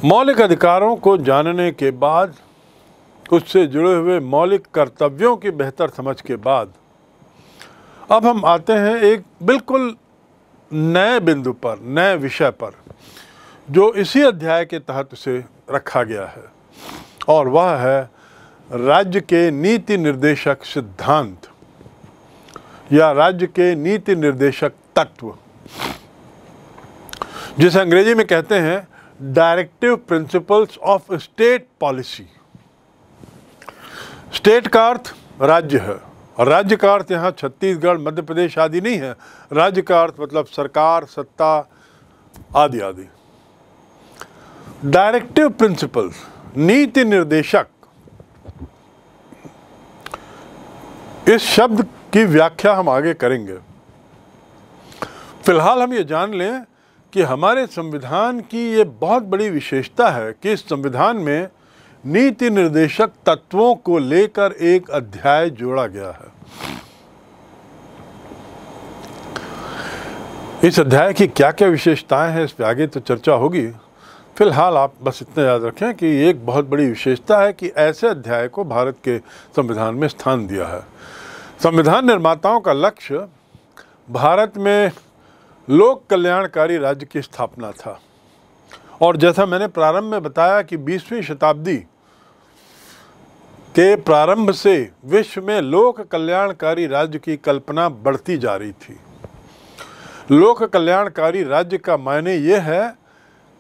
मौलिक अधिकारों को जानने के बाद, उससे जुड़े हुए मौलिक कर्तव्यों की बेहतर समझ के बाद अब हम आते हैं एक बिल्कुल नए बिंदु पर, नए विषय पर, जो इसी अध्याय के तहत उसे रखा गया है, और वह है राज्य के नीति निर्देशक सिद्धांत या राज्य के नीति निर्देशक तत्व, जिसे अंग्रेजी में कहते हैं directive principles of state policy. State का अर्थ राज्य है, और राज्य का अर्थ यहाँ छत्तीसगढ़, मध्य प्रदेश आदि नहीं है। राज्य का अर्थ मतलब सरकार, सत्ता आदि आदि। डायरेक्टिव प्रिंसिपल्स, नीति निर्देशक, इस शब्द की व्याख्या हम आगे करेंगे। फिलहाल हम ये जान लें कि हमारे संविधान की ये बहुत बड़ी विशेषता है कि इस संविधान में नीति निर्देशक तत्वों को लेकर एक अध्याय जोड़ा गया है। इस अध्याय की क्या क्या विशेषताएं हैं, इस पर आगे तो चर्चा होगी। फिलहाल आप बस इतना याद रखें कि एक बहुत बड़ी विशेषता है कि ऐसे अध्याय को भारत के संविधान में स्थान दिया है। संविधान निर्माताओं का लक्ष्य भारत में लोक कल्याणकारी राज्य की स्थापना था, और जैसा मैंने प्रारंभ में बताया कि 20वीं शताब्दी के प्रारंभ से विश्व में लोक कल्याणकारी राज्य की कल्पना बढ़ती जा रही थी। लोक कल्याणकारी राज्य का मायने ये है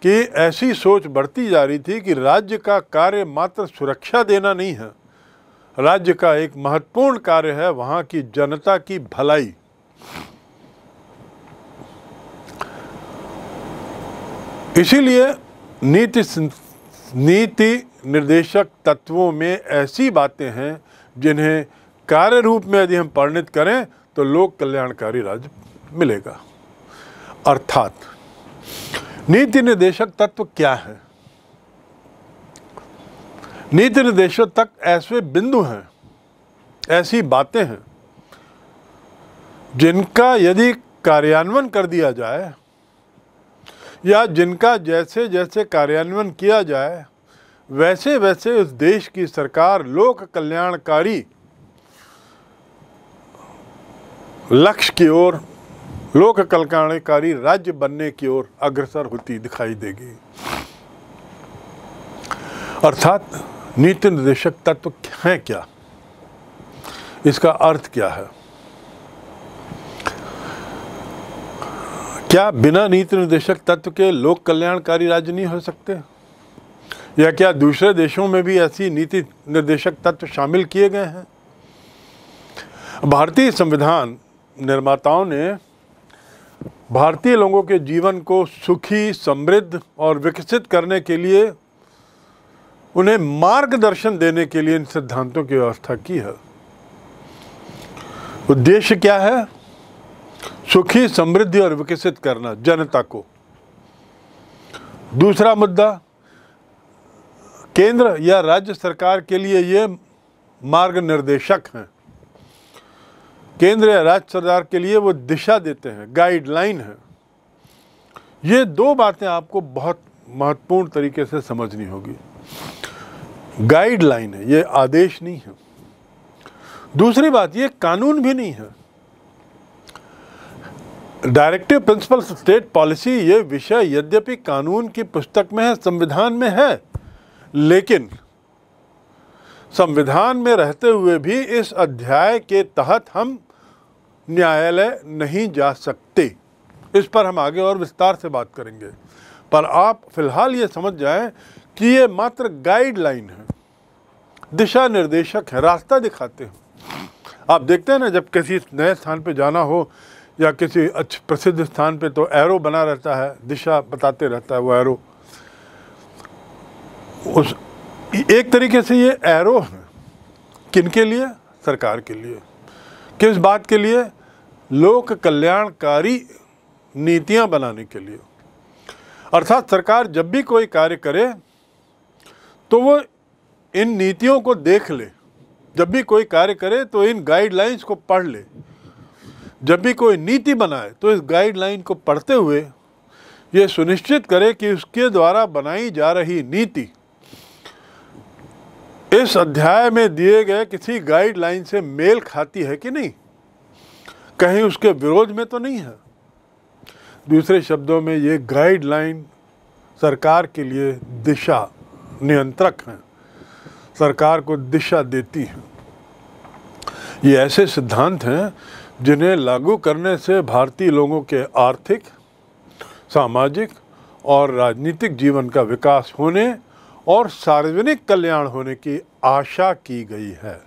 कि ऐसी सोच बढ़ती जा रही थी कि राज्य का कार्य मात्र सुरक्षा देना नहीं है, राज्य का एक महत्वपूर्ण कार्य है वहाँ की जनता की भलाई। इसीलिए नीति निर्देशक तत्वों में ऐसी बातें हैं जिन्हें कार्य रूप में यदि हम परिणत करें तो लोक कल्याणकारी राज्य मिलेगा। अर्थात नीति निर्देशक तत्व क्या है? नीति निर्देशक तक ऐसे बिंदु हैं, ऐसी बातें हैं जिनका यदि कार्यान्वयन कर दिया जाए या जिनका जैसे जैसे कार्यान्वयन किया जाए वैसे वैसे उस देश की सरकार लोक कल्याणकारी लक्ष्य की ओर, लोक कल्याणकारी राज्य बनने की ओर अग्रसर होती दिखाई देगी। अर्थात नीति निर्देशक तत्व हैं क्या, इसका अर्थ क्या है? क्या बिना नीति निर्देशक तत्व के लोक कल्याणकारी राज्य नहीं हो सकते, या क्या दूसरे देशों में भी ऐसी नीति निर्देशक तत्व शामिल किए गए हैं? भारतीय संविधान निर्माताओं ने भारतीय लोगों के जीवन को सुखी, समृद्ध और विकसित करने के लिए, उन्हें मार्गदर्शन देने के लिए इन सिद्धांतों की व्यवस्था की है। उद्देश्य क्या है? सुखी, समृद्धि और विकसित करना जनता को। दूसरा मुद्दा, केंद्र या राज्य सरकार के लिए ये मार्ग निर्देशक हैं। केंद्र या राज्य सरकार के लिए वो दिशा देते हैं, गाइडलाइन है। ये दो बातें आपको बहुत महत्वपूर्ण तरीके से समझनी होगी। गाइडलाइन है, ये आदेश नहीं है। दूसरी बात, ये कानून भी नहीं है। Directive principles of state policy ये विषय यद्यपि कानून की पुस्तक में है, संविधान में है, लेकिन संविधान में रहते हुए भी इस अध्याय के तहत हम न्यायालय नहीं जा सकते। इस पर हम आगे और विस्तार से बात करेंगे, पर आप फिलहाल ये समझ जाएं कि ये मात्र गाइडलाइन है, दिशा निर्देशक है, रास्ता दिखाते हैं। आप देखते हैं ना, जब किसी नए स्थान पे जाना हो या किसी अच्छे प्रसिद्ध स्थान पे तो एरो बना रहता है, दिशा बताते रहता है वो एरो। उस एक तरीके से ये एरो है किनके लिए? सरकार के लिए। किस बात के लिए? लोक कल्याणकारी नीतियां बनाने के लिए। अर्थात सरकार जब भी कोई कार्य करे तो वो इन नीतियों को देख ले, जब भी कोई कार्य करे तो इन गाइडलाइंस को पढ़ ले, जब भी कोई नीति बनाए तो इस गाइडलाइन को पढ़ते हुए ये सुनिश्चित करे कि उसके द्वारा बनाई जा रही नीति इस अध्याय में दिए गए किसी गाइडलाइन से मेल खाती है कि नहीं, कहीं उसके विरोध में तो नहीं है। दूसरे शब्दों में ये गाइडलाइन सरकार के लिए दिशा नियंत्रक हैं, सरकार को दिशा देती हैं। ये ऐसे सिद्धांत हैं जिन्हें लागू करने से भारतीय लोगों के आर्थिक, सामाजिक और राजनीतिक जीवन का विकास होने और सार्वजनिक कल्याण होने की आशा की गई है।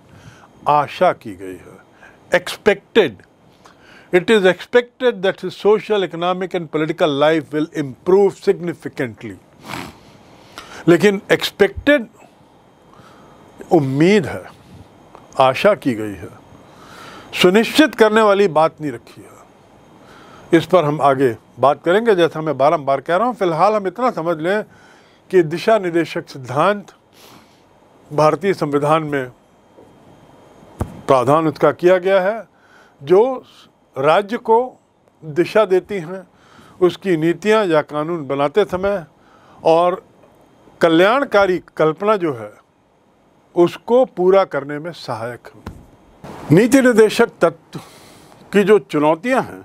आशा की गई है, expected. It is expected that his social, economic and political life will improve significantly. लेकिन expected उम्मीद है, आशा की गई है, सुनिश्चित करने वाली बात नहीं रखी है। इस पर हम आगे बात करेंगे, जैसा मैं बारंबार कह रहा हूँ। फिलहाल हम इतना समझ लें कि दिशा निर्देशक सिद्धांत भारतीय संविधान में प्रावधान उसका किया गया है, जो राज्य को दिशा देती हैं उसकी नीतियां या कानून बनाते समय, और कल्याणकारी कल्पना जो है उसको पूरा करने में सहायक है। नीति निर्देशक तत्व की जो चुनौतियां हैं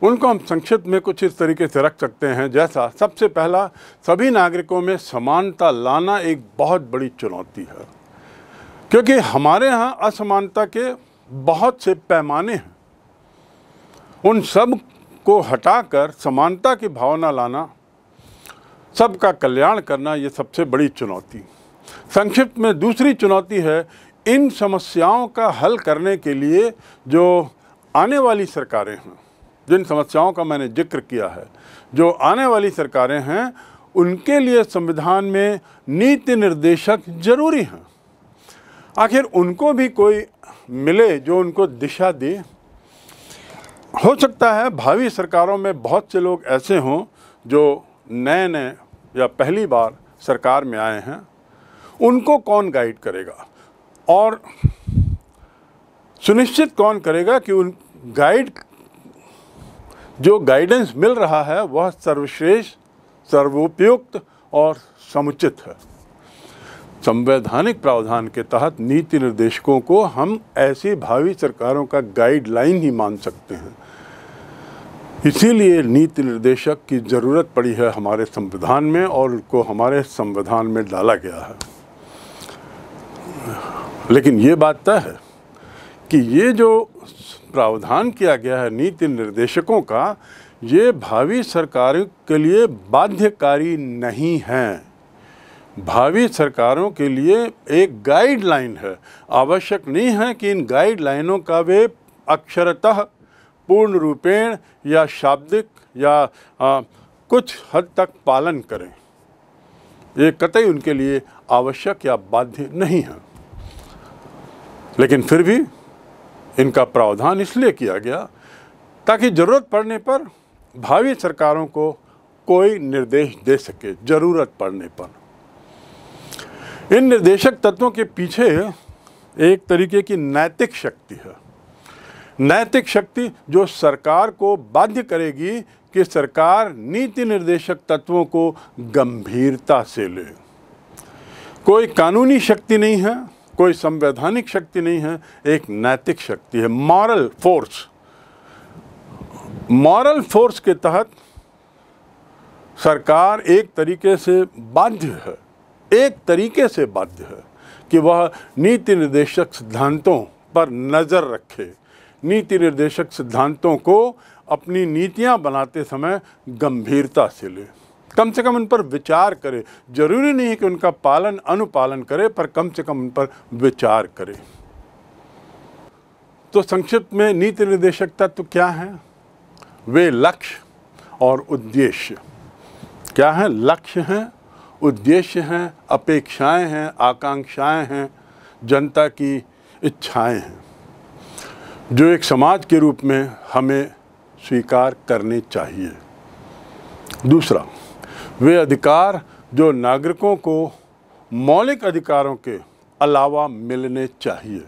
उनको हम संक्षिप्त में कुछ इस तरीके से रख सकते हैं। जैसा सबसे पहला, सभी नागरिकों में समानता लाना एक बहुत बड़ी चुनौती है, क्योंकि हमारे यहाँ असमानता के बहुत से पैमाने हैं। उन सब को हटाकर समानता की भावना लाना, सबका कल्याण करना, ये सबसे बड़ी चुनौती। संक्षिप्त में दूसरी चुनौती है, इन समस्याओं का हल करने के लिए जो आने वाली सरकारें हैं, जिन समस्याओं का मैंने जिक्र किया है, जो आने वाली सरकारें हैं, उनके लिए संविधान में नीति निर्देशक जरूरी हैं। आखिर उनको भी कोई मिले जो उनको दिशा दे। हो सकता है भावी सरकारों में बहुत से लोग ऐसे हों जो नए नए या पहली बार सरकार में आए हैं, उनको कौन गाइड करेगा और सुनिश्चित कौन करेगा कि उन जो गाइडेंस मिल रहा है वह सर्वश्रेष्ठ, सर्वोपयुक्त और समुचित है। संवैधानिक प्रावधान के तहत नीति निर्देशकों को हम ऐसी भावी सरकारों का गाइडलाइन ही मान सकते हैं। इसीलिए नीति निर्देशक की ज़रूरत पड़ी है हमारे संविधान में, और उनको हमारे संविधान में डाला गया है। लेकिन ये बात तय है कि ये जो प्रावधान किया गया है नीति निर्देशकों का, ये भावी सरकारों के लिए बाध्यकारी नहीं है। भावी सरकारों के लिए एक गाइडलाइन है। आवश्यक नहीं है कि इन गाइडलाइनों का वे अक्षरतः, पूर्ण रूपेण या शाब्दिक या कुछ हद तक पालन करें। ये कतई उनके लिए आवश्यक या बाध्य नहीं है। लेकिन फिर भी इनका प्रावधान इसलिए किया गया ताकि ज़रूरत पड़ने पर भावी सरकारों को कोई निर्देश दे सके, ज़रूरत पड़ने पर। इन निर्देशक तत्वों के पीछे एक तरीके की नैतिक शक्ति है। नैतिक शक्ति जो सरकार को बाध्य करेगी कि सरकार नीति निर्देशक तत्वों को गंभीरता से ले। कोई कानूनी शक्ति नहीं है, कोई संवैधानिक शक्ति नहीं है, एक नैतिक शक्ति है, मॉरल फोर्स। मॉरल फोर्स के तहत सरकार एक तरीके से बाध्य है, एक तरीके से बाध्य है कि वह नीति निर्देशक सिद्धांतों पर नज़र रखे, नीति निर्देशक सिद्धांतों को अपनी नीतियां बनाते समय गंभीरता से ले, कम से कम उन पर विचार करे। जरूरी नहीं है कि उनका पालन अनुपालन करे, पर कम से कम उन पर विचार करे। तो संक्षिप्त में नीति निर्देशक तत्व क्या हैं? वे लक्ष्य और उद्देश्य क्या हैं? लक्ष्य हैं, उद्देश्य हैं, अपेक्षाएं हैं, आकांक्षाएं हैं, जनता की इच्छाएं हैं, जो एक समाज के रूप में हमें स्वीकार करने चाहिए। दूसरा, वे अधिकार जो नागरिकों को मौलिक अधिकारों के अलावा मिलने चाहिए।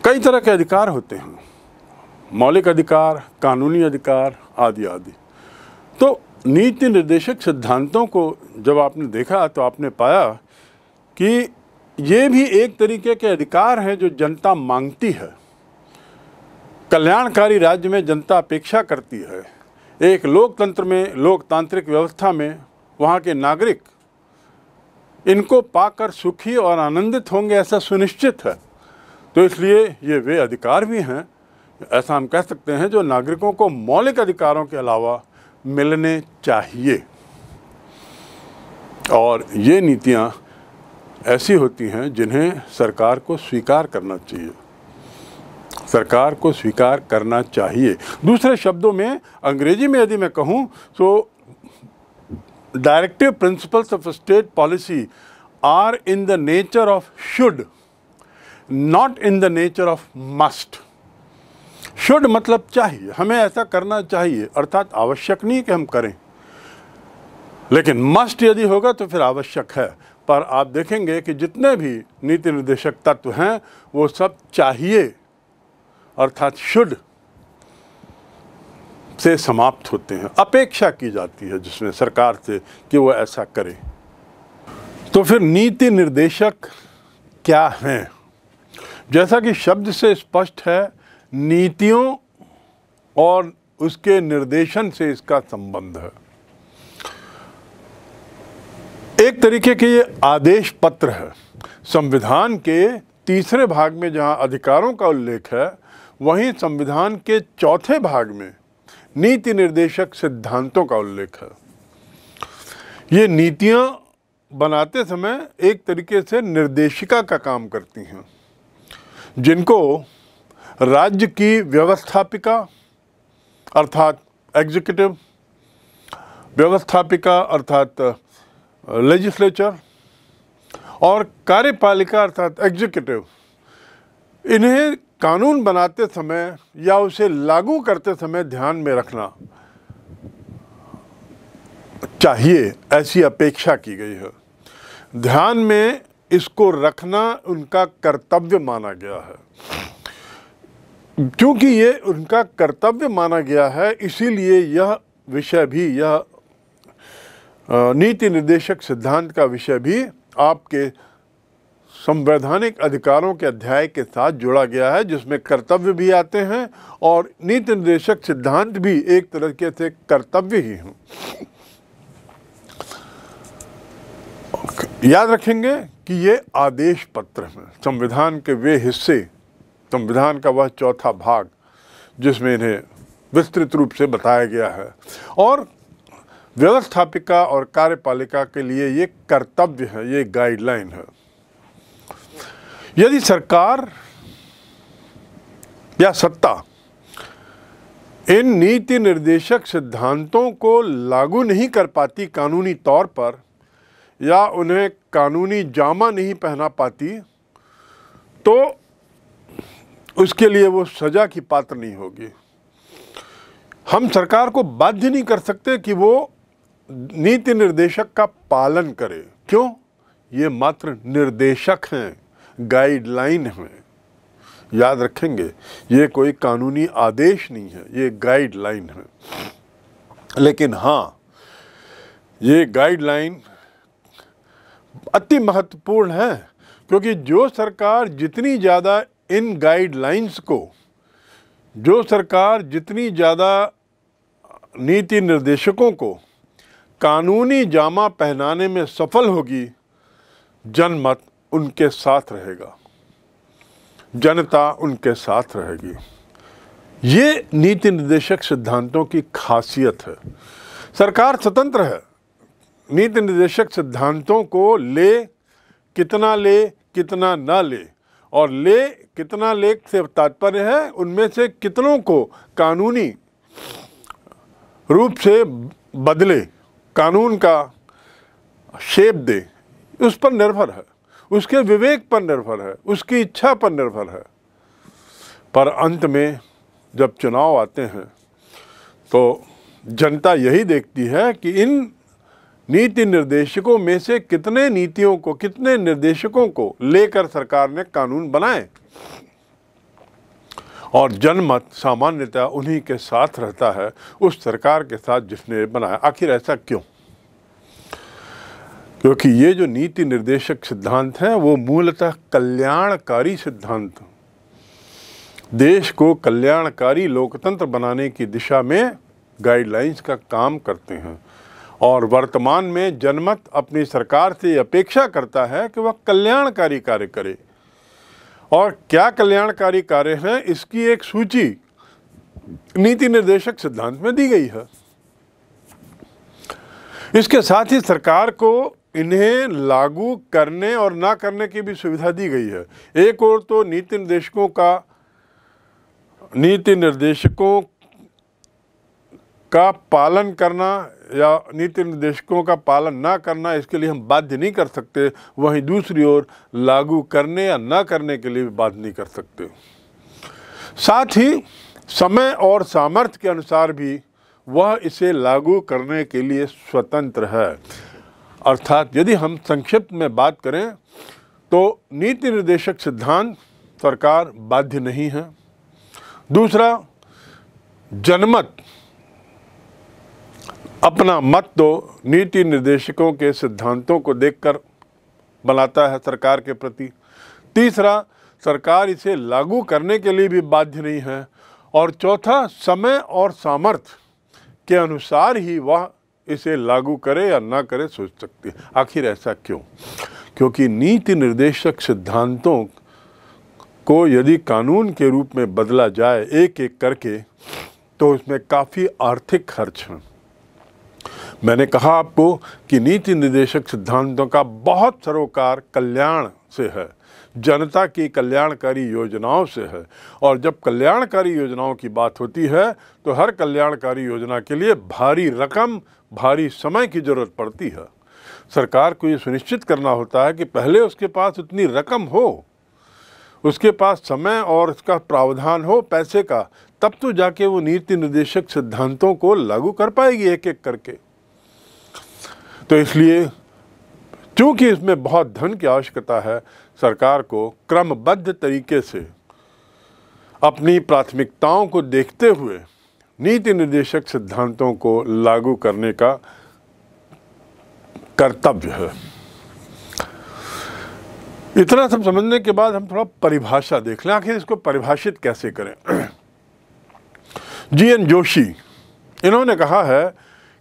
कई तरह के अधिकार होते हैं, मौलिक अधिकार, कानूनी अधिकार आदि आदि। तो नीति निर्देशक सिद्धांतों को जब आपने देखा तो आपने पाया कि ये भी एक तरीके के अधिकार हैं जो जनता मांगती है। कल्याणकारी राज्य में जनता अपेक्षा करती है। एक लोकतंत्र में, लोकतांत्रिक व्यवस्था में वहाँ के नागरिक इनको पाकर सुखी और आनंदित होंगे, ऐसा सुनिश्चित है। तो इसलिए ये वे अधिकार भी हैं, ऐसा हम कह सकते हैं, जो नागरिकों को मौलिक अधिकारों के अलावा मिलने चाहिए। और ये नीतियाँ ऐसी होती हैं जिन्हें सरकार को स्वीकार करना चाहिए, सरकार को स्वीकार करना चाहिए। दूसरे शब्दों में, अंग्रेजी में यदि मैं कहूँ तो directive principles of state policy are in the nature of should, not in the nature of must. Should मतलब चाहिए, हमें ऐसा करना चाहिए, अर्थात आवश्यक नहीं कि हम करें, लेकिन मस्ट यदि होगा तो फिर आवश्यक है। पर आप देखेंगे कि जितने भी नीति निर्देशक तत्व हैं वो सब चाहिए अर्थात शुड से समाप्त होते हैं। अपेक्षा की जाती है जिसमें सरकार से कि वो ऐसा करे। तो फिर नीति निर्देशक क्या हैं? जैसा कि शब्द से स्पष्ट है, नीतियों और उसके निर्देशन से इसका संबंध है। एक तरीके के ये आदेश पत्र है। संविधान के तीसरे भाग में जहां अधिकारों का उल्लेख है, वहीं संविधान के चौथे भाग में नीति निर्देशक सिद्धांतों का उल्लेख है। ये नीतियां बनाते समय एक तरीके से निर्देशिका का काम करती हैं, जिनको राज्य की व्यवस्थापिका अर्थात एग्जीक्यूटिव, व्यवस्थापिका अर्थात लेजिस्लेचर और कार्यपालिका अर्थात एग्जीक्यूटिव, इन्हें कानून बनाते समय या उसे लागू करते समय ध्यान में रखना चाहिए, ऐसी अपेक्षा की गई है। ध्यान में इसको रखना उनका कर्तव्य माना गया है। क्योंकि ये उनका कर्तव्य माना गया है, इसीलिए यह विषय भी, यह नीति निर्देशक सिद्धांत का विषय भी आपके संवैधानिक अधिकारों के अध्याय के साथ जोड़ा गया है, जिसमें कर्तव्य भी आते हैं और नीति निर्देशक सिद्धांत भी एक तरीके से कर्तव्य ही हैं। याद रखेंगे कि ये आदेश पत्र हैं, संविधान के वे हिस्से, संविधान का वह चौथा भाग जिसमें इन्हें विस्तृत रूप से बताया गया है, और व्यवस्थापिका और कार्यपालिका के लिए ये कर्तव्य है, ये गाइडलाइन है। यदि सरकार या सत्ता इन नीति निर्देशक सिद्धांतों को लागू नहीं कर पाती कानूनी तौर पर, या उन्हें कानूनी जामा नहीं पहना पाती, तो उसके लिए वो सजा की पात्र नहीं होगी। हम सरकार को बाध्य नहीं कर सकते कि वो नीति निर्देशक का पालन करे। क्यों? ये मात्र निर्देशक हैं, गाइडलाइन हैं। याद रखेंगे, ये कोई कानूनी आदेश नहीं है, ये गाइडलाइन है। लेकिन हाँ, ये गाइडलाइन अति महत्वपूर्ण है, क्योंकि जो सरकार जितनी ज़्यादा इन गाइडलाइंस को, जो सरकार जितनी ज़्यादा नीति निर्देशकों को कानूनी जामा पहनाने में सफल होगी, जनमत उनके साथ रहेगा, जनता उनके साथ रहेगी। ये नीति निर्देशक सिद्धांतों की खासियत है। सरकार स्वतंत्र है, नीति निर्देशक सिद्धांतों को ले, कितना ना ले, और ले कितना ले से तात्पर्य है उनमें से कितनों को कानूनी रूप से बदले, कानून का शेप दे, उस पर निर्भर है, उसके विवेक पर निर्भर है, उसकी इच्छा पर निर्भर है। पर अंत में जब चुनाव आते हैं तो जनता यही देखती है कि इन नीति निर्देशकों में से कितने नीतियों को, कितने निर्देशकों को लेकर सरकार ने कानून बनाए। और जनमत सामान्यतः उन्हीं के साथ रहता है, उस सरकार के साथ जिसने बनाया। आखिर ऐसा क्यों? क्योंकि ये जो नीति निर्देशक सिद्धांत हैं वो मूलतः कल्याणकारी सिद्धांत, देश को कल्याणकारी लोकतंत्र बनाने की दिशा में गाइडलाइंस का काम करते हैं। और वर्तमान में जनमत अपनी सरकार से अपेक्षा करता है कि वह कल्याणकारी कार्य करे। और क्या कल्याणकारी कार्य हैं, इसकी एक सूची नीति निर्देशक सिद्धांत में दी गई है। इसके साथ ही सरकार को इन्हें लागू करने और ना करने की भी सुविधा दी गई है। एक ओर तो नीति निर्देशकों का पालन करना या नीति निर्देशकों का पालन ना करना, इसके लिए हम बाध्य नहीं कर सकते। वहीं दूसरी ओर लागू करने या ना करने के लिए भी बाध्य नहीं कर सकते। साथ ही समय और सामर्थ्य के अनुसार भी वह इसे लागू करने के लिए स्वतंत्र है। अर्थात यदि हम संक्षिप्त में बात करें तो नीति निर्देशक सिद्धांत सरकार बाध्य नहीं है। दूसरा, जनमत अपना मत तो नीति निर्देशकों के सिद्धांतों को देखकर बनाता है सरकार के प्रति। तीसरा, सरकार इसे लागू करने के लिए भी बाध्य नहीं है। और चौथा, समय और सामर्थ्य के अनुसार ही वह इसे लागू करे या ना करे सोच सकती है। आखिर ऐसा क्यों? क्योंकि नीति निर्देशक सिद्धांतों को यदि कानून के रूप में बदला जाए एक एक करके, तो उसमें काफ़ी आर्थिक खर्च है। मैंने कहा आपको कि नीति निर्देशक सिद्धांतों का बहुत सरोकार कल्याण से है, जनता की कल्याणकारी योजनाओं से है। और जब कल्याणकारी योजनाओं की बात होती है तो हर कल्याणकारी योजना के लिए भारी रकम, भारी समय की जरूरत पड़ती है। सरकार को ये सुनिश्चित करना होता है कि पहले उसके पास उतनी रकम हो, उसके पास समय और उसका प्रावधान हो पैसे का, तब तो जाके वो नीति निर्देशक सिद्धांतों को लागू कर पाएगी एक एक करके। तो इसलिए चूंकि इसमें बहुत धन की आवश्यकता है, सरकार को क्रमबद्ध तरीके से अपनी प्राथमिकताओं को देखते हुए नीति निर्देशक सिद्धांतों को लागू करने का कर्तव्य है। इतना सब समझने के बाद हम थोड़ा परिभाषा देख लें, आखिर इसको परिभाषित कैसे करें। जी.एन. जोशी, इन्होंने कहा है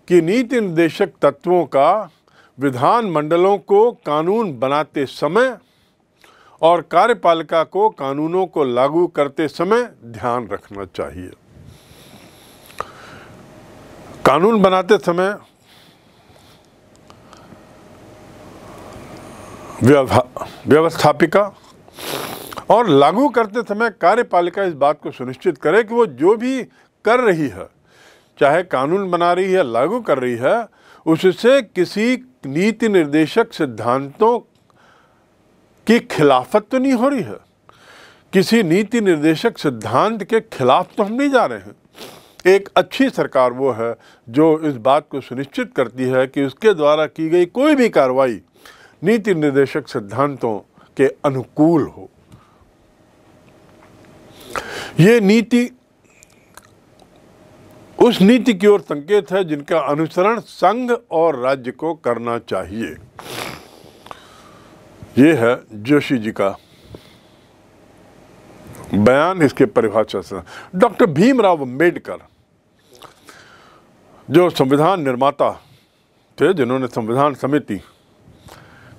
कि नीति निर्देशक तत्वों का विधान मंडलों को कानून बनाते समय और कार्यपालिका को कानूनों को लागू करते समय ध्यान रखना चाहिए। कानून बनाते समय व्यवस्थापिका और लागू करते समय कार्यपालिका इस बात को सुनिश्चित करे कि वो जो भी कर रही है, चाहे कानून बना रही है, लागू कर रही है, उससे किसी नीति निर्देशक सिद्धांतों की खिलाफत तो नहीं हो रही है। किसी नीति निर्देशक सिद्धांत के खिलाफ तो हम नहीं जा रहे हैं। एक अच्छी सरकार वो है जो इस बात को सुनिश्चित करती है कि उसके द्वारा की गई कोई भी कार्रवाई नीति निर्देशक सिद्धांतों के अनुकूल हो। ये नीति उस नीति की ओर संकेत है जिनका अनुसरण संघ और राज्य को करना चाहिए। ये है जोशी जी का बयान, इसके परिभाषा से। डॉक्टर भीमराव अंबेडकर जो संविधान निर्माता थे, जिन्होंने संविधान समिति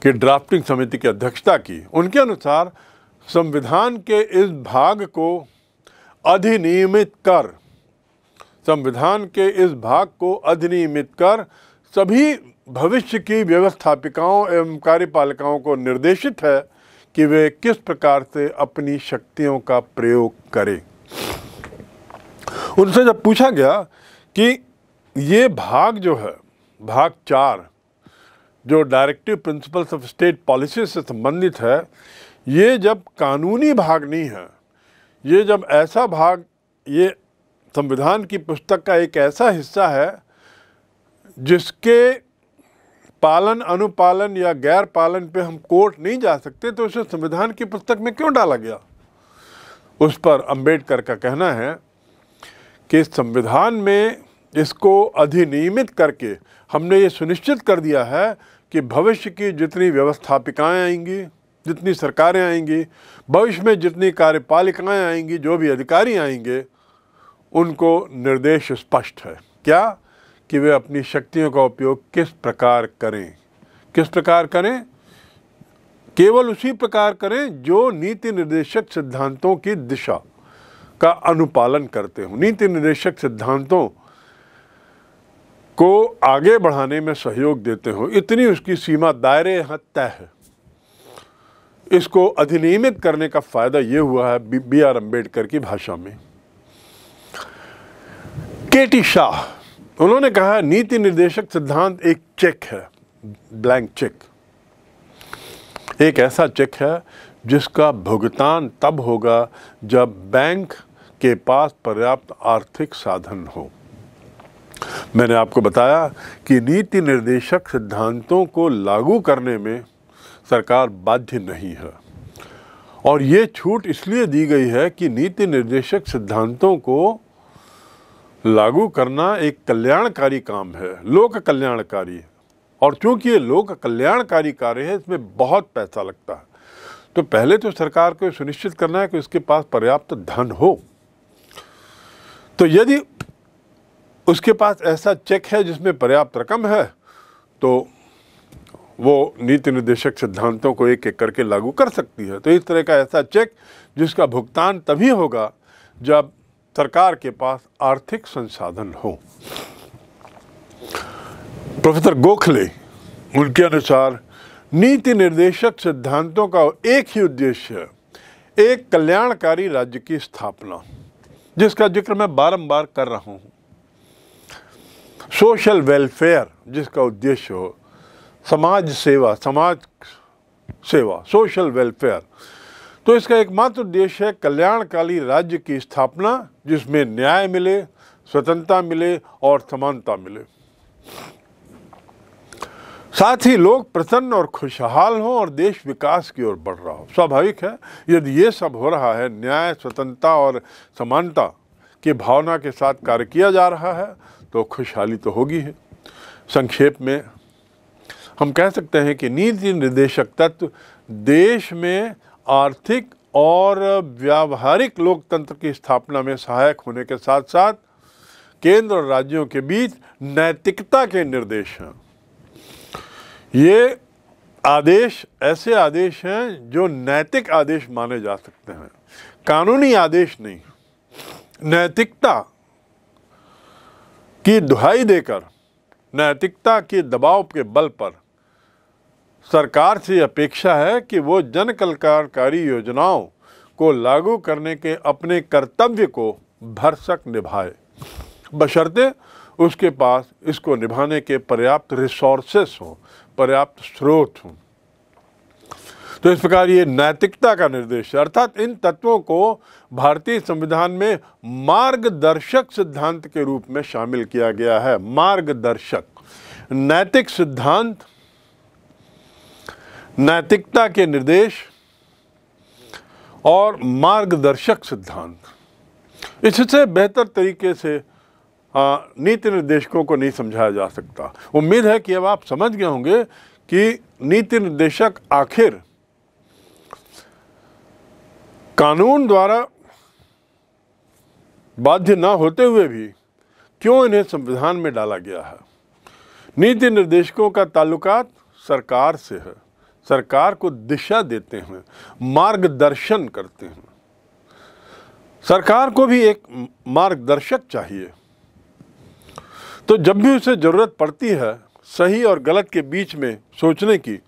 की ड्राफ्टिंग समिति की अध्यक्षता की, उनके अनुसार संविधान के इस भाग को अधिनियमित कर, संविधान के इस भाग को अधिनियमित कर सभी भविष्य की व्यवस्थापिकाओं एवं कार्यपालिकाओं को निर्देशित है कि वे किस प्रकार से अपनी शक्तियों का प्रयोग करें। उनसे जब पूछा गया कि ये भाग जो है, भाग 4, जो directive principles of state policy से संबंधित है, ये जब कानूनी भाग नहीं है, ये जब ऐसा भाग, ये संविधान की पुस्तक का एक ऐसा हिस्सा है जिसके पालन, अनुपालन या गैर पालन पे हम कोर्ट नहीं जा सकते, तो उसे संविधान की पुस्तक में क्यों डाला गया? उस पर अंबेडकर का कहना है कि संविधान में इसको अधिनियमित करके हमने ये सुनिश्चित कर दिया है कि भविष्य की जितनी व्यवस्थापिकाएं आएंगी, जितनी सरकारें आएंगी, भविष्य में जितनी कार्यपालिकाएं आएंगी, जो भी अधिकारी आएंगे, उनको निर्देश स्पष्ट है। क्या? कि वे अपनी शक्तियों का उपयोग किस प्रकार करें। किस प्रकार करें? केवल उसी प्रकार करें जो नीति निर्देशक सिद्धांतों की दिशा का अनुपालन करते हों, नीति निर्देशक सिद्धांतों को आगे बढ़ाने में सहयोग देते हों। इतनी उसकी सीमा, दायरे यहाँ तय है। इसको अधिनियमित करने का फायदा ये हुआ है बी.आर. अम्बेडकर की भाषा में। के.टी. शाह, उन्होंने कहा नीति निर्देशक सिद्धांत एक चेक है, ब्लैंक चेक। एक ऐसा चेक है जिसका भुगतान तब होगा जब बैंक के पास पर्याप्त आर्थिक साधन हो। मैंने आपको बताया कि नीति निर्देशक सिद्धांतों को लागू करने में सरकार बाध्य नहीं है, और ये छूट इसलिए दी गई है कि नीति निर्देशक सिद्धांतों को लागू करना एक कल्याणकारी काम है, लोक कल्याणकारी। और चूंकि ये लोक कल्याणकारी कार्य है, इसमें बहुत पैसा लगता है, तो पहले तो सरकार को सुनिश्चित करना है कि उसके पास पर्याप्त धन हो। तो यदि उसके पास ऐसा चेक है जिसमें पर्याप्त रकम है, तो वो नीति निर्देशक सिद्धांतों को एक एक करके लागू कर सकती है। तो इस तरह का ऐसा चेक जिसका भुगतान तभी होगा जब सरकार के पास आर्थिक संसाधन हो। प्रोफेसर गोखले, उनके अनुसार नीति निर्देशक सिद्धांतों का एक ही उद्देश्य है, एक कल्याणकारी राज्य की स्थापना, जिसका जिक्र मैं बारंबार कर रहा हूं। सोशल वेलफेयर जिसका उद्देश्य हो, समाज सेवा, सोशल वेलफेयर। तो इसका एकमात्र उद्देश्य है कल्याणकारी राज्य की स्थापना, जिसमें न्याय मिले, स्वतंत्रता मिले और समानता मिले। साथ ही लोग प्रसन्न और खुशहाल हों और देश विकास की ओर बढ़ रहा हो। स्वाभाविक है, यदि ये सब हो रहा है, न्याय, स्वतंत्रता और समानता की भावना के साथ कार्य किया जा रहा है, तो खुशहाली तो होगी है। संक्षेप में हम कह सकते हैं कि नीति निर्देशक तत्व देश में आर्थिक और व्यावहारिक लोकतंत्र की स्थापना में सहायक होने के साथ साथ केंद्र और राज्यों के बीच नैतिकता के निर्देश हैं। ये आदेश ऐसे आदेश हैं जो नैतिक आदेश माने जा सकते हैं, कानूनी आदेश नहीं। नैतिकता की दुहाई देकर, नैतिकता के दबाव के बल पर सरकार से अपेक्षा है कि वो जन कल्याणकारी योजनाओं को लागू करने के अपने कर्तव्य को भरसक निभाए, बशर्ते उसके पास इसको निभाने के पर्याप्त रिसोर्सेस हों, पर्याप्त स्रोत हों। तो इस प्रकार ये नैतिकता का निर्देश है, अर्थात इन तत्वों को भारतीय संविधान में मार्गदर्शक सिद्धांत के रूप में शामिल किया गया है। मार्गदर्शक, नैतिक सिद्धांत, नैतिकता के निर्देश और मार्गदर्शक सिद्धांत। इससे बेहतर तरीके से नीति निर्देशकों को नहीं समझाया जा सकता। उम्मीद है कि अब आप समझ गए होंगे कि नीति निर्देशक आखिर कानून द्वारा बाध्य ना होते हुए भी क्यों इन्हें संविधान में डाला गया है। नीति निर्देशकों का ताल्लुकात सरकार से है, सरकार को दिशा देते हैं, मार्गदर्शन करते हैं। सरकार को भी एक मार्गदर्शक चाहिए, तो जब भी उसे ज़रूरत पड़ती है सही और गलत के बीच में सोचने की,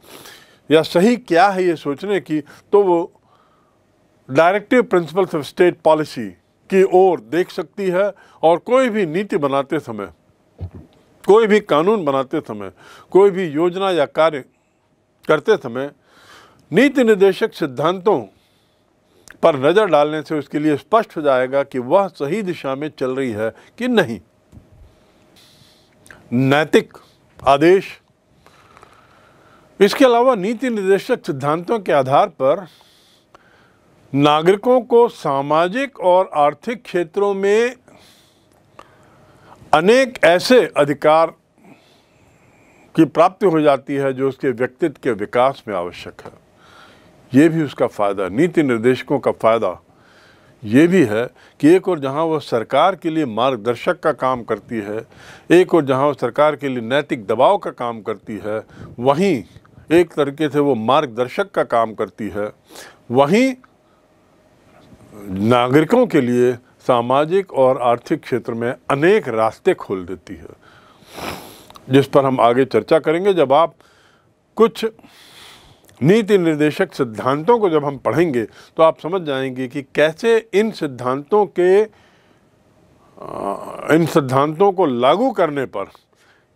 या सही क्या है ये सोचने की, तो वो directive principles of state policy की ओर देख सकती है। और कोई भी नीति बनाते समय, कोई भी कानून बनाते समय, कोई भी योजना या कार्य करते समय नीति निर्देशक सिद्धांतों पर नज़र डालने से उसके लिए स्पष्ट हो जाएगा कि वह सही दिशा में चल रही है कि नहीं। नैतिक आदेश, इसके अलावा नीति निर्देशक सिद्धांतों के आधार पर नागरिकों को सामाजिक और आर्थिक क्षेत्रों में अनेक ऐसे अधिकार की प्राप्ति हो जाती है जो उसके व्यक्तित्व के विकास में आवश्यक है। ये भी उसका फ़ायदा, नीति निर्देशकों का फ़ायदा ये भी है कि एक और जहाँ वह सरकार के लिए मार्गदर्शक का काम करती है, एक और जहाँ वह सरकार के लिए नैतिक दबाव का काम करती है, वहीं एक तरीके से वो मार्गदर्शक का काम करती है, वहीं नागरिकों के लिए सामाजिक और आर्थिक क्षेत्र में अनेक रास्ते खोल देती है, जिस पर हम आगे चर्चा करेंगे। जब आप कुछ नीति निर्देशक सिद्धांतों को जब हम पढ़ेंगे तो आप समझ जाएंगे कि कैसे इन सिद्धांतों को लागू करने पर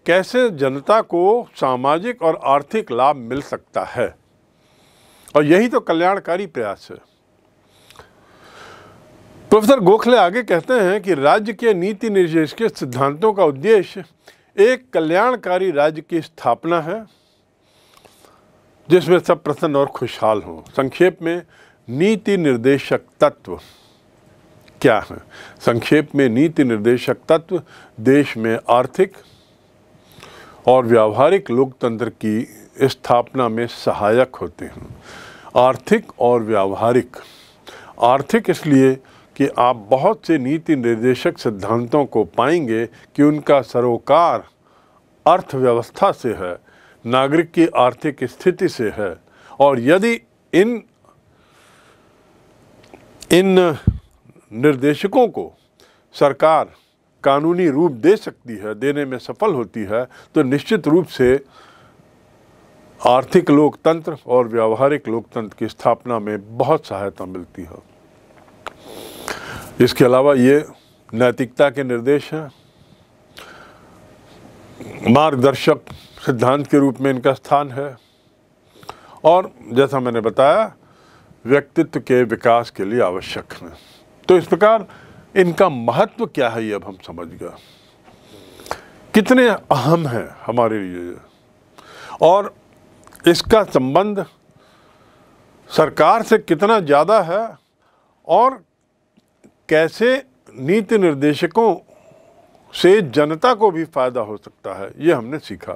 कैसे जनता को सामाजिक और आर्थिक लाभ मिल सकता है, और यही तो कल्याणकारी प्रयास है। प्रोफेसर गोखले आगे कहते हैं कि राज्य के नीति निर्देशक सिद्धांतों का उद्देश्य एक कल्याणकारी राज्य की स्थापना है जिसमें सब प्रसन्न और खुशहाल हों। संक्षेप में नीति निर्देशक तत्व क्या है? संक्षेप में नीति निर्देशक तत्व देश में आर्थिक और व्यावहारिक लोकतंत्र की स्थापना में सहायक होते हैं। आर्थिक और व्यावहारिक, आर्थिक इसलिए कि आप बहुत से नीति निर्देशक सिद्धांतों को पाएंगे कि उनका सरोकार अर्थव्यवस्था से है, नागरिक की आर्थिक स्थिति से है, और यदि इन निर्देशकों को सरकार कानूनी रूप दे सकती है, देने में सफल होती है, तो निश्चित रूप से आर्थिक लोकतंत्र और व्यावहारिक लोकतंत्र की स्थापना में बहुत सहायता मिलती है। इसके अलावा ये नैतिकता के निर्देश हैं, मार्गदर्शक सिद्धांत के रूप में इनका स्थान है, और जैसा मैंने बताया व्यक्तित्व के विकास के लिए आवश्यक है। तो इस प्रकार इनका महत्व क्या है ये अब हम समझ गए, कितने अहम है हमारे लिए, और इसका संबंध सरकार से कितना ज़्यादा है, और कैसे नीति निर्देशकों से जनता को भी फायदा हो सकता है, ये हमने सीखा।